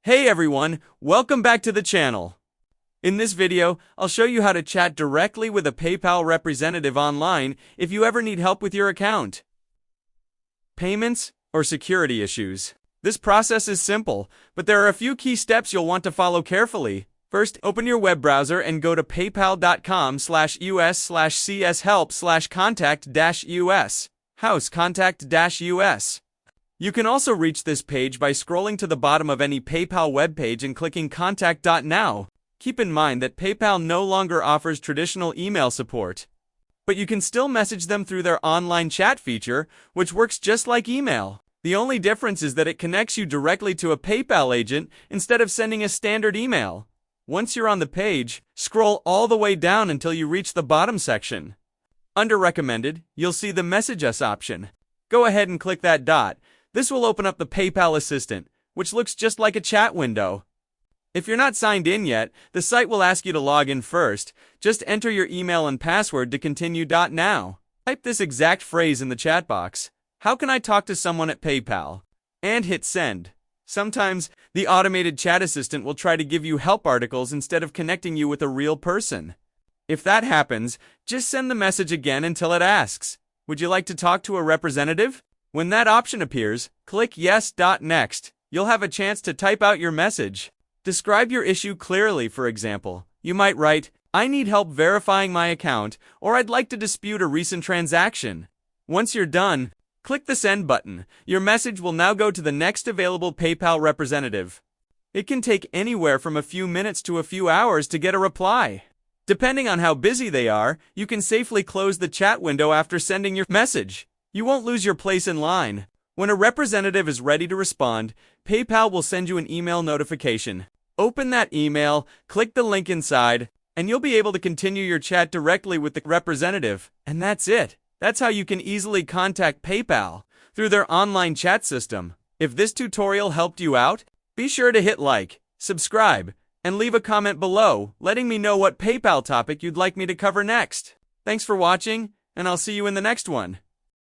Hey everyone, welcome back to the channel. In this video, I'll show you how to chat directly with a PayPal representative online if you ever need help with your account, payments, or security issues. This process is simple, but there are a few key steps you'll want to follow carefully. First, open your web browser and go to paypal.com/us/cshelp/contact-us, house contact-us. You can also reach this page by scrolling to the bottom of any PayPal webpage and clicking Contact.now. Keep in mind that PayPal no longer offers traditional email support, but you can still message them through their online chat feature, which works just like email. The only difference is that it connects you directly to a PayPal agent instead of sending a standard email. Once you're on the page, scroll all the way down until you reach the bottom section. Under Recommended, you'll see the Message Us option. Go ahead and click that dot. This will open up the PayPal Assistant, which looks just like a chat window. If you're not signed in yet, the site will ask you to log in first. Just enter your email and password to continue. Now, type this exact phrase in the chat box. How can I talk to someone at PayPal? And hit send. Sometimes, the automated chat assistant will try to give you help articles instead of connecting you with a real person. If that happens, just send the message again until it asks, "Would you like to talk to a representative?" When that option appears, click Yes. Next, you'll have a chance to type out your message. Describe your issue clearly. For example, you might write, "I need help verifying my account," or "I'd like to dispute a recent transaction." Once you're done, click the Send button. Your message will now go to the next available PayPal representative. It can take anywhere from a few minutes to a few hours to get a reply. Depending on how busy they are, you can safely close the chat window after sending your message. You won't lose your place in line. When a representative is ready to respond, PayPal will send you an email notification. Open that email, click the link inside, and you'll be able to continue your chat directly with the representative. And that's it. That's how you can easily contact PayPal through their online chat system. If this tutorial helped you out, be sure to hit like, subscribe, and leave a comment below, letting me know what PayPal topic you'd like me to cover next. Thanks for watching, and I'll see you in the next one.